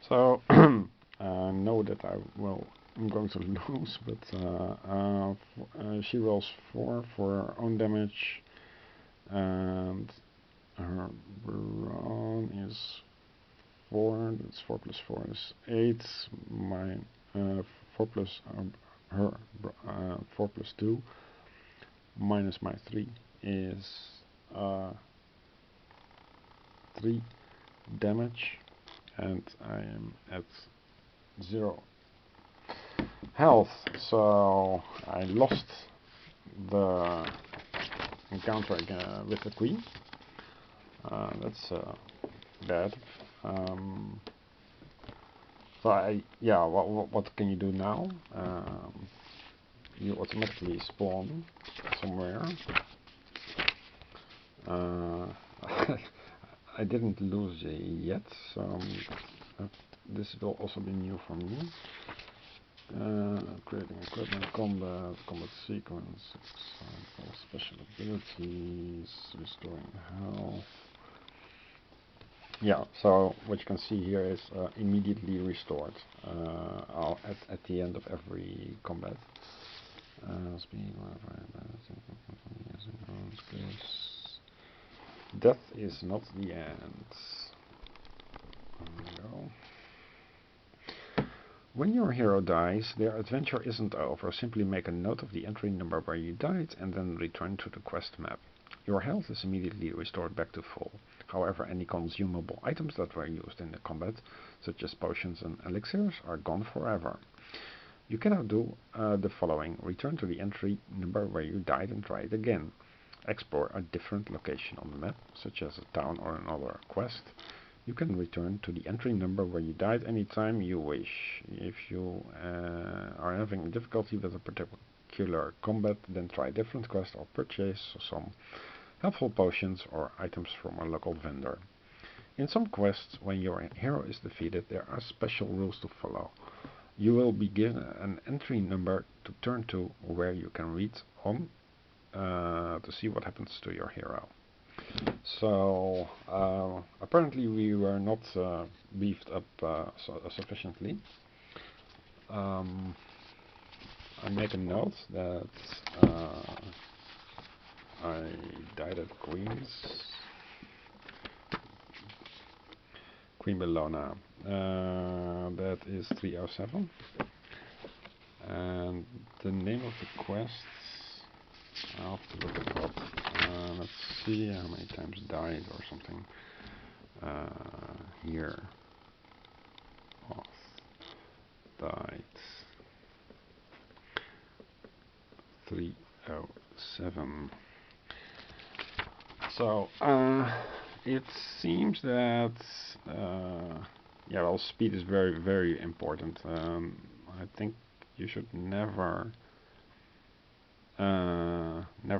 So I know that I'm going to lose, but she rolls 4 for her own damage, and her brawn is 4. That's 4 plus 4 is 8. My 4 plus her 4 plus 2 minus my 3 is 3 damage, and I am at 0 health, so I lost the encounter with the queen. That's bad. So what can you do now? You automatically spawn somewhere. I didn't lose yet, so this will also be new for me. Creating equipment, combat sequence, example, special abilities, restoring health. Yeah, so what you can see here is immediately restored at the end of every combat. Death is not the end. There we go. When your hero dies, their adventure isn't over. Simply make a note of the entry number where you died and then return to the quest map. Your health is immediately restored back to full. However, any consumable items that were used in the combat, such as potions and elixirs, are gone forever. You can now do the following. Return to the entry number where you died and try it again. Explore a different location on the map, such as a town or another quest. You can return to the entry number where you died anytime you wish. If you are having difficulty with a particular combat, then try a different quest or purchase some helpful potions or items from a local vendor. In some quests, when your hero is defeated, there are special rules to follow. You will be given an entry number to turn to where you can read on to see what happens to your hero. So apparently we were not beefed up sufficiently. I make a note that I died at Queen Bellona. That is 307. And the name of the quests, I'll have to look it up. Let's see how many times died or something. Here. Died. 307. So it seems that well, speed is very, very important. I think you should never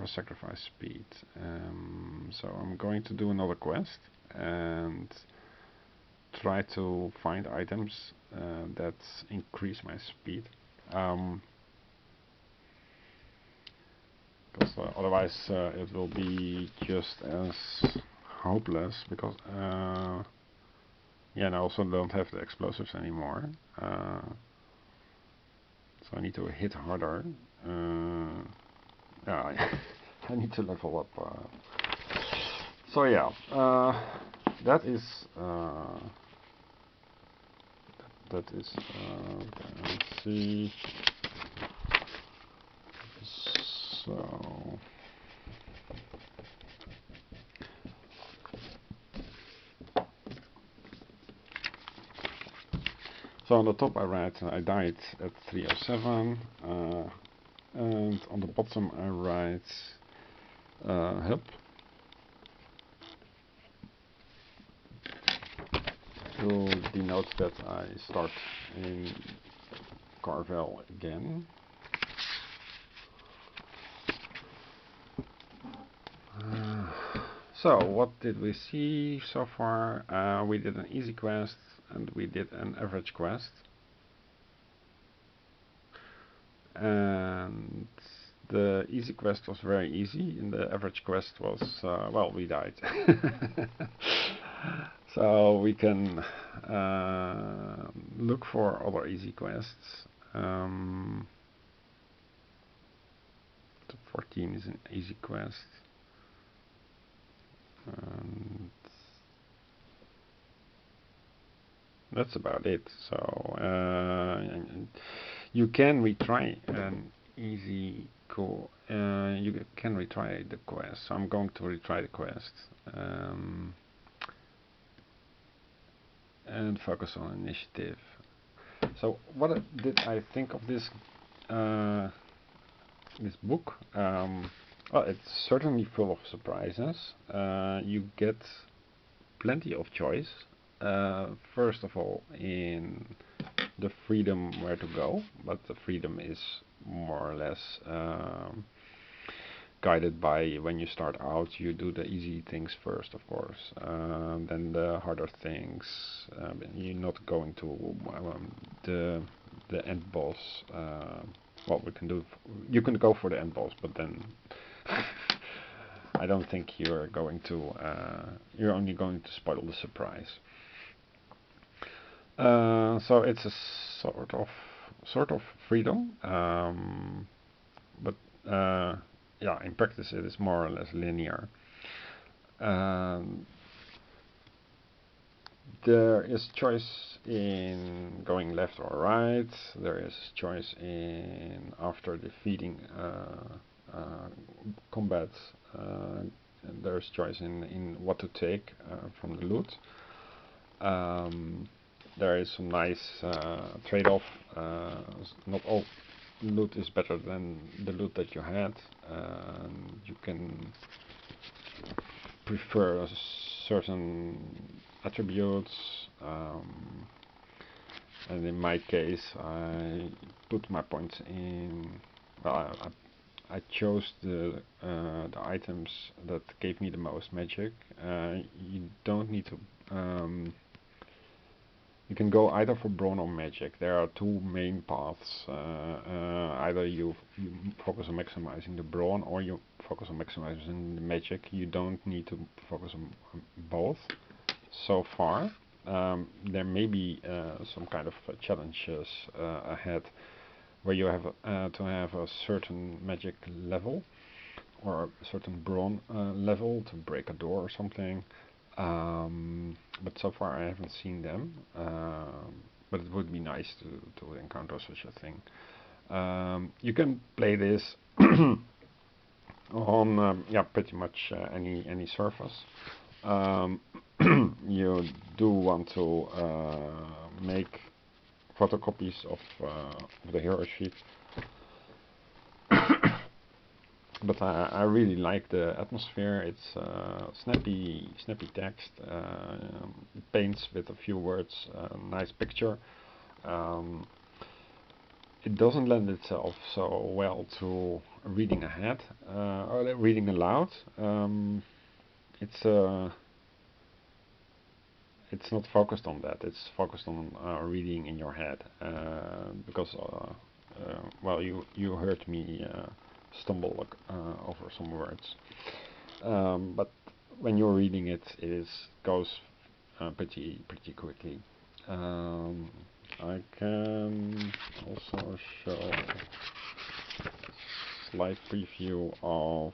sacrifice speed. So I'm going to do another quest and try to find items that increase my speed. Because otherwise it will be just as hopeless, because and I also don't have the explosives anymore, so I need to hit harder. I need to level up. So yeah, that is let's see. So on the top I write I died at 307, and on the bottom I write help, to denote that I start in Carvel again. So what did we see so far? We did an easy quest and we did an average quest. And the easy quest was very easy, and the average quest was, well, we died. So we can look for other easy quests. The 14 is an easy quest. And that's about it. So you can retry an easy cool. You can retry the quest. So I'm going to retry the quest and focus on initiative. So what did I think of this this book? Well, it's certainly full of surprises. You get plenty of choice. First of all, in the freedom where to go, but the freedom is more or less guided by when you start out. You do the easy things first, of course, then the harder things. You're not going to the end boss. What we can do, you can go for the end boss, but then I don't think you're going to. You're only going to spoil the surprise. So it's a sort of freedom, but yeah, in practice it is more or less linear. There is choice in going left or right. There is choice in after defeating combat. There's choice in what to take from the loot. There is some nice trade-off. Not all loot is better than the loot that you had. You can prefer certain attributes, and in my case I put my points in. Well, I chose the items that gave me the most magic. You don't need to. You can go either for brawn or magic. There are two main paths. Either you focus on maximizing the brawn, or you focus on maximizing the magic. You don't need to focus on both so far. There may be some kind of challenges ahead where you have to have a certain magic level or a certain brawn level to break a door or something. But so far I haven't seen them. But it would be nice to encounter such a thing. You can play this on yeah, pretty much any surface. You do want to make photocopies of the hero sheet. But I really like the atmosphere. It's snappy text. It paints with a few words, nice picture. It doesn't lend itself so well to reading ahead or reading aloud. It's not focused on that. It's focused on reading in your head because well, you heard me stumble over some words, but when you're reading it, goes pretty quickly. I can also show slide preview of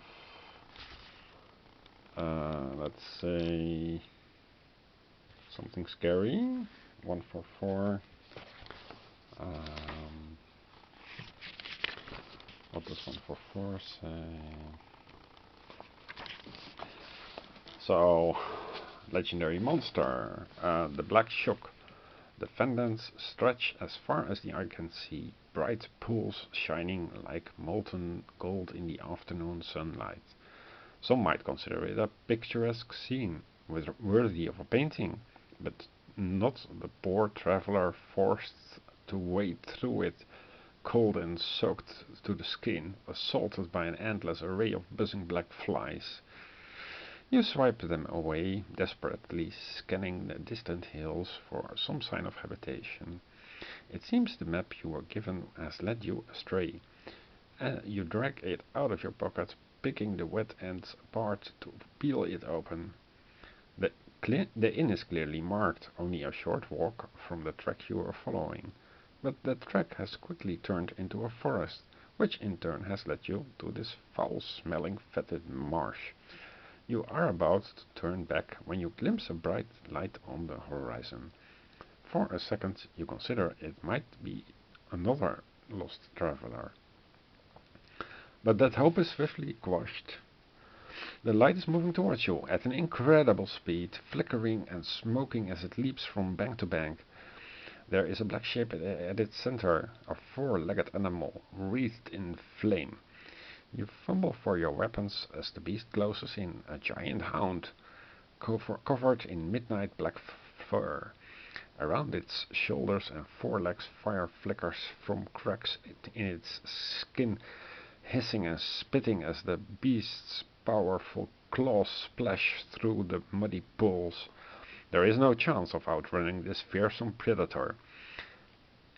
let's say something scary. 144. What does 144 say? So, legendary monster, the Black Shock. Defendants stretch as far as the eye can see, bright pools shining like molten gold in the afternoon sunlight. Some might consider it a picturesque scene, worthy of a painting, but not the poor traveler forced to wade through it, cold and soaked to the skin, assaulted by an endless array of buzzing black flies. You swipe them away, desperately scanning the distant hills for some sign of habitation. It seems the map you were given has led you astray. You drag it out of your pocket, picking the wet ends apart to peel it open. The The inn is clearly marked, only a short walk from the track you are following. But that track has quickly turned into a forest, which in turn has led you to this foul-smelling, fetid marsh. You are about to turn back when you glimpse a bright light on the horizon. For a second you consider it might be another lost traveler. But that hope is swiftly quashed. The light is moving towards you at an incredible speed, flickering and smoking as it leaps from bank to bank. There is a black shape at its center, a four-legged animal, wreathed in flame. You fumble for your weapons as the beast closes in, a giant hound, covered in midnight black fur. Around its shoulders and forelegs fire flickers from cracks in its skin, hissing and spitting as the beast's powerful claws splash through the muddy pools. There is no chance of outrunning this fearsome predator.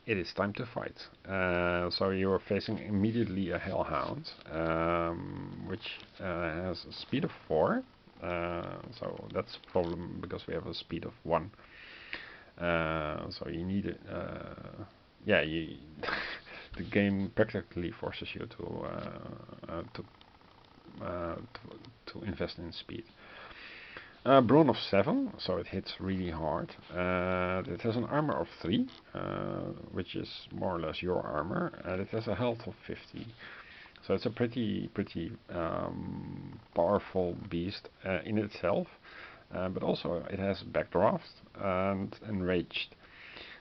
It is time to fight. So you are facing immediately a hellhound, which has a speed of 4. So that's a problem because we have a speed of 1. So you need yeah, the game practically forces you to invest in speed. Brawn of 7, so it hits really hard. It has an armor of 3, which is more or less your armor, and it has a health of 50. So it's a pretty powerful beast in itself, but also it has backdraft and enraged.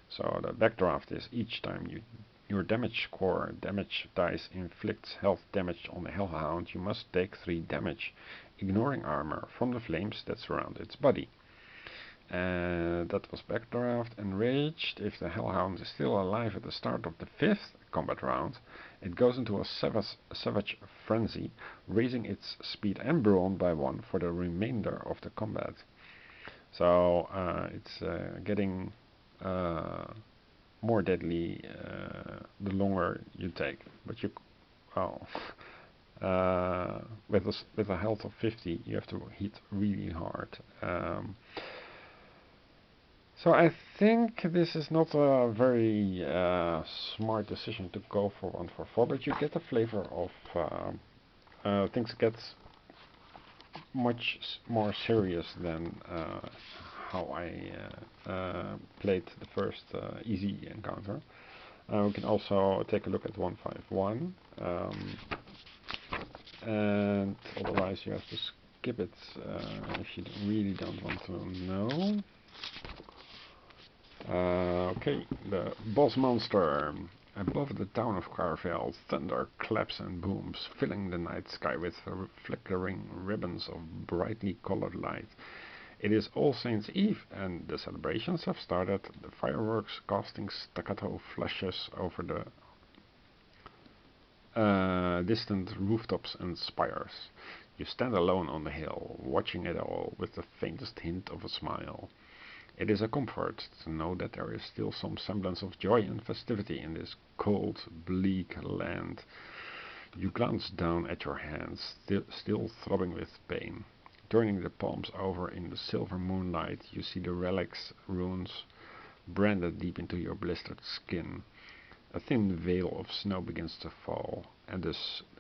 So the backdraft is each time your damage score damage dice inflicts health damage on the hellhound, you must take 3 damage, ignoring armor from the flames that surround its body. That was backdraft. Enraged, if the hellhound is still alive at the start of the 5th combat round, it goes into a savage frenzy, raising its speed and brawn by 1 for the remainder of the combat. So it's getting more deadly the longer you take, but you with a health of 50 you have to hit really hard. So I think this is not a very smart decision to go for 144, but you get a flavor of things get much more serious than how I played the first easy encounter. We can also take a look at 151, and otherwise you have to skip it if you really don't want to know. Okay, the boss monster. Above the town of Carvel, thunder claps and booms, filling the night sky with flickering ribbons of brightly colored light. It is All Saints' Eve, and the celebrations have started, the fireworks casting staccato flashes over the distant rooftops and spires. You stand alone on the hill, watching it all with the faintest hint of a smile. It is a comfort to know that there is still some semblance of joy and festivity in this cold, bleak land. You glance down at your hands, still throbbing with pain. Turning the palms over in the silver moonlight, you see the relic's runes branded deep into your blistered skin. A thin veil of snow begins to fall, and the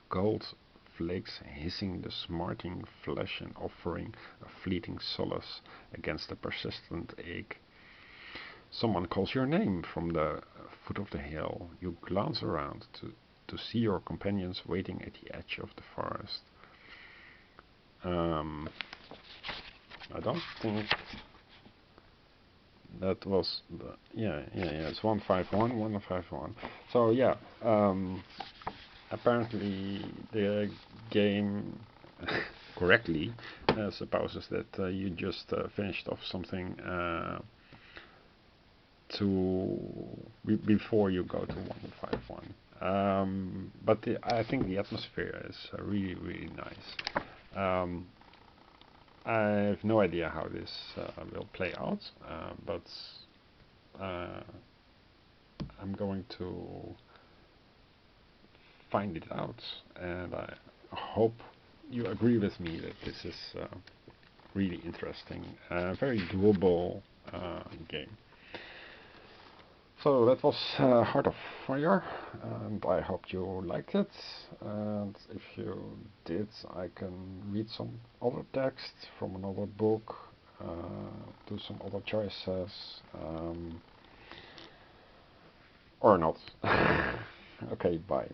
cold flakes hissing the smarting flesh and offering a fleeting solace against the persistent ache. Someone calls your name from the foot of the hill. You glance around to see your companions waiting at the edge of the forest. I don't think that was the it's 151. So yeah, apparently the game correctly supposes that you just finished off something before you go to 151. But I think the atmosphere is really nice. I have no idea how this will play out, but I'm going to find it out, and I hope you agree with me that this is really interesting, very doable game. So that was Heart of Fire, and I hope you liked it. And if you did, I can read some other text from another book, do some other choices, or not. Okay, bye.